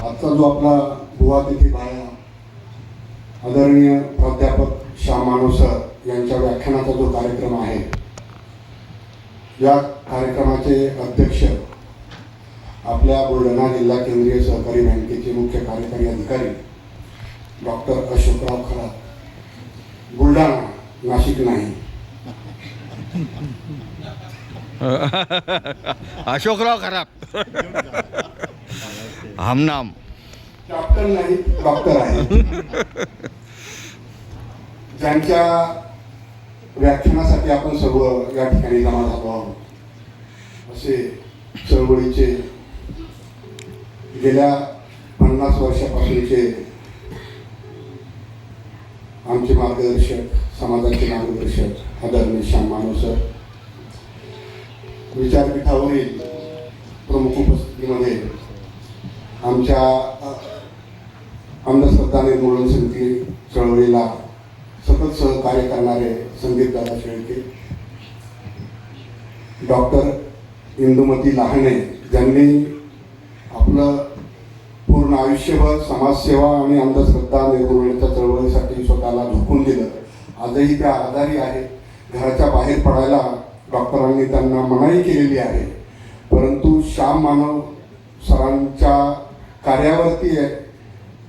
आजचा जो आपला बुवा तिथी बाया आदरणीय प्राध्यापक श्याम मानव सर यांच्या व्याख्यानाचा जो कार्यक्रम आहे, या कार्यक्रमाचे अध्यक्ष आपल्या बुलढाणा जिल्हा केंद्रीय सहकारी बँकेचे मुख्य कार्यकारी अधिकारी डॉक्टर अशोकराव खरात, बुलढाणा, नाशिक नाही. अशोकराव खरात हम नाम कॅप्टन नाही, डॉक्टर आहे. ज्यांच्या व्याख्यानासाठी आपण सर्व या ठिकाणी जमा झालो आहोत, असे चळवळीचे गेल्या 50 वर्षापासूनचे आमचे मार्गदर्शक, समाजाचे मार्गदर्शक आदरणीय श्याम मानव सर, विचारपीठावरील प्रमुख उपस्थितीमध्ये आमच्या अंधश्रद्धा निर्मूलन समिती चळवळीला सतत सहकार्य करणारे संदीप दादा शेळके, डॉक्टर इंदुमती लाहाणे, ज्यांनी आपलं पूर्ण आयुष्यभर समाजसेवा आणि अंधश्रद्धा निर्मूलनाच्या चळवळीसाठी स्वतःला झोकून दिलं. आजही त्या आजारी आहेत. घराच्या बाहेर पडायला डॉक्टरांनी त्यांना मनाई केलेली आहे, परंतु श्याम मानव सरांच्या कार्यावरती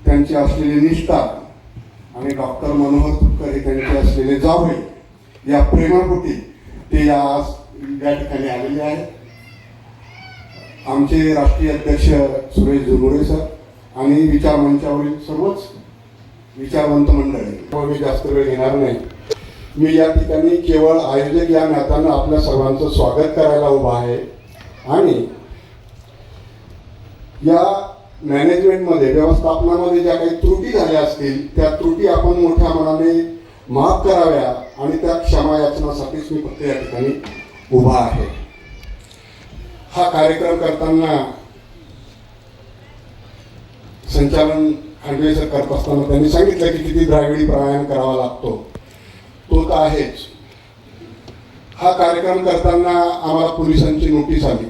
त्यांची असलेली निष्ठा आणि डॉक्टर मनोहर तुपकर हे त्यांचे असलेले जावई, या प्रेमापोटी ते या ठिकाणी आलेले आहेत. आमचे राष्ट्रीय अध्यक्ष सुरेश जुमुरे सर आणि विचार मंचावरील सर्वच विचारवंत मंडळी, मी जास्त वेळ घेणार नाही. मी या ठिकाणी केवळ आयोजक या नात्यानं आपल्या सर्वांचं स्वागत करायला उभा आहे आणि या मॅनेजमेंटमध्ये, व्यवस्थापनामध्ये ज्या काही त्रुटी झाल्या असतील त्या त्रुटी आपण मोठ्या मनाने माफ कराव्या आणि त्या क्षमा याचनासाठीच मी फक्त या ठिकाणी उभा आहे. हा कार्यक्रम करताना संचालन खांडवे सर करत असताना त्यांनी सांगितलं की किती द्राविडी प्राणायाम करावा लागतो. तो तर आहेच. हा कार्यक्रम करताना आम्हाला पोलिसांची नोटीस आली.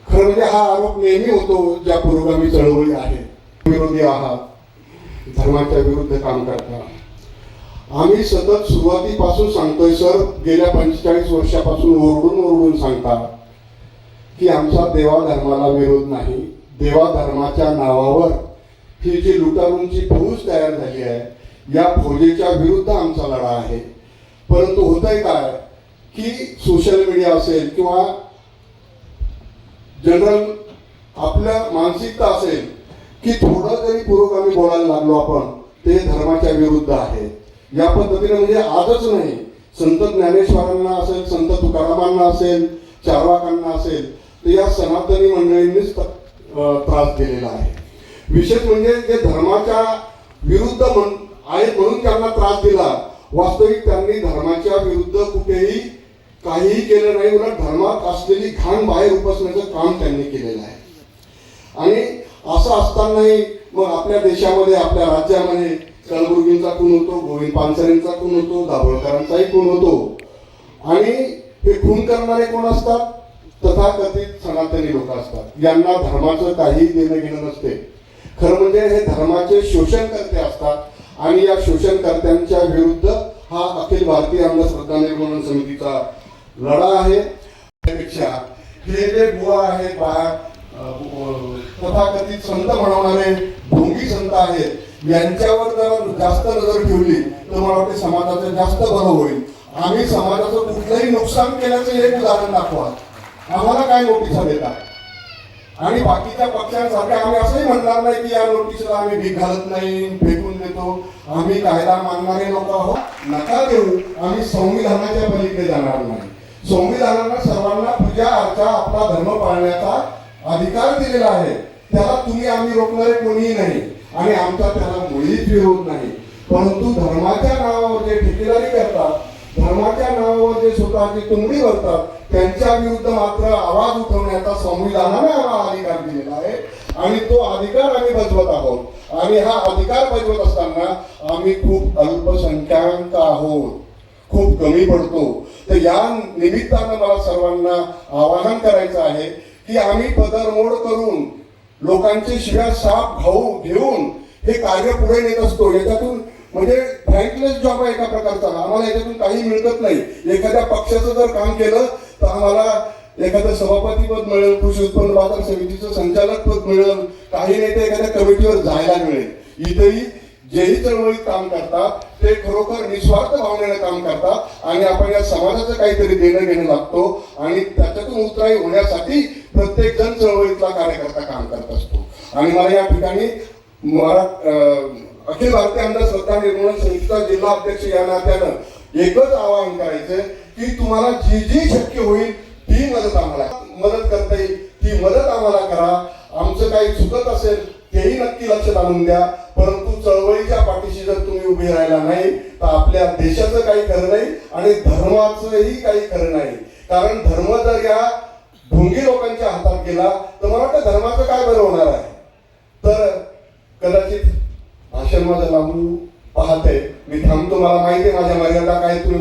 खरं म्हणजे हा आरोप नेहमी होतो ज्या पुरोगामी चळवळी आहे, विरोधी आहात, धर्माच्या विरुद्ध काम करता. आम्ही सतत सुरुवातीपासून सांगतोय सर, गेल्या 45 वर्षापासून ओरडून सांगता की आमचा देवा धर्माला विरोध नाही. देवा धर्माच्या नावावर ही जी लुटारूंची फौज तयार झाली आहे, या फौजेच्या विरुद्ध आमचा लढा आहे. परंतु होतंय काय की सोशल मीडिया असेल किंवा जनरल आपल्या मानसिकता असेल की थोडं जरी पुरोगामी बोलायला लागलो आपण, ते धर्माच्या विरुद्ध आहे. या पद्धतीने म्हणजे आजच नाही, संत ज्ञानेश्वरांना असेल, संत तुकारामांना असेल, चारवाकांना असेल, तर या सनातनी मंडळींनीच त्रास दिलेला आहे. विशेष म्हणजे जे धर्माच्या विरुद्ध आहेत म्हणून त्यांना त्रास दिला, वास्तविक त्यांनी धर्माच्या विरुद्ध कुठेही काहीही केलं नाही. उलट धर्मात असलेली घाण बाहेर उपसण्याचं काम त्यांनी केलेलं आहे. आणि असं असतानाही मग आपल्या देशामध्ये, आपल्या राज्यामध्ये कलबुर्गींचा खून होतो, गोविंद पानसरेंचा खून होतो, दाभोळकरांचाही खून होतो. आणि हे खून करणारे कोण असतात? तथाकथित सनातनी लोक असतात. यांना धर्माचं काही देणं घेणं नसते. खरं म्हणजे हे धर्माचे शोषणकर्ते असतात आणि या शोषणकर्त्यांच्या विरुद्ध हा अखिल भारतीय अंधश्रद्धा निर्मूलन समितीचा लढा आहे. त्यापेक्षा हे जे बुवा आहेत, तथाकथित संत म्हणवणारे ढोंगी संत आहेत, यांच्यावर जर जास्त नजर ठेवली तर मला वाटते समाजाचं जास्त बरं होईल. आम्ही समाजाचं कुठलंही नुकसान केल्याचं एक उदाहरण दाखवा, आम्हाला काय नोटिसा देतात. आणि बाकीच्या पक्षांसारख्या आम्ही असंही म्हणणार नाही की या नोटीसला आम्ही भीक घालत नाही, फेकून देतो, आम्ही कायदा मानणारे लोक आहोत, नका देऊ. आम्ही संविधानाच्या पलीकडे जाणार नाही. संविधानानं सर्वांना पूजा अर्चा, आपला धर्म पाळण्याचा अधिकार दिलेला आहे. त्याला तुम्ही आम्ही रोखणारे कोणीही नाही आणि आमचा त्याला मुळीच विरोध नाही. परंतु धर्माच्या नावावर जे ठेकेदारी करतात, धर्माच्या नावावर जे स्वतःची तुंबडी भरतात, त्यांच्या विरुद्ध मात्र आवाज उठवण्याचा संविधानाने आम्हाला अधिकार दिलेला आहे आणि तो अधिकार आम्ही बजवत आहोत. आणि हा अधिकार बजवत असताना आम्ही खूप अल्पसंख्याक आहोत, खूप कमी पडतो. तर या निमित्तानं मला सर्वांना आवाहन करायचं आहे की आम्ही पदरमोड करून लोकांचे शिव्या साप घेऊन हे कार्य पुढे नेत असतो. याच्यातून म्हणजे थँकलेस जॉब आहे एका प्रकारचा. आम्हाला याच्यातून काही मिळत नाही. एखाद्या पक्षाचं जर काम केलं तर आम्हाला एखादं सभापती पद मिळेल, कृषी उत्पन्न बाजार समितीचं संचालक पद मिळेल, काही नाही ते एखाद्या कमिटीवर जायला मिळेल. इथेही जेही चळवळीत काम करतात ते खरोखर निस्वार्थ भावनेनं काम करतात आणि आपण या समाजाचं काहीतरी देणं घेणं लागतो आणि त्याच्यातून उतराई होण्यासाठी प्रत्येक जण चळवळीतला कार्यकर्ता काम करत असतो. आणि मला या ठिकाणी अखिल भारतीय अंध श्रद्धा निर्मूलन समितीचा जिल्हा अध्यक्ष या नात्यानं एकच आवाहन करायचं की तुम्हाला जी जी शक्य होईल ती मदत आम्हाला मदत करता येईल ती मदत आम्हाला करा. आमचं काही चुकत असेल तेही नक्की लक्षात आणून द्या. परंतु चळवळीच्या पाठीशी जर तुम्ही उभे राहिला नाही तर आपल्या देशाचं काही खरं नाही आणि धर्माचंही काही खरं नाही. कारण धर्म जर या ढोंगी लोकांच्या हातात गेला तर मला वाटतं धर्माचं काय बरं होणार आहे. तर कदाचित भाषण माझं लांबू पाहते. मी थांबतो. मला माहिती आहे माझ्या मर्यादा काय. तुम्ही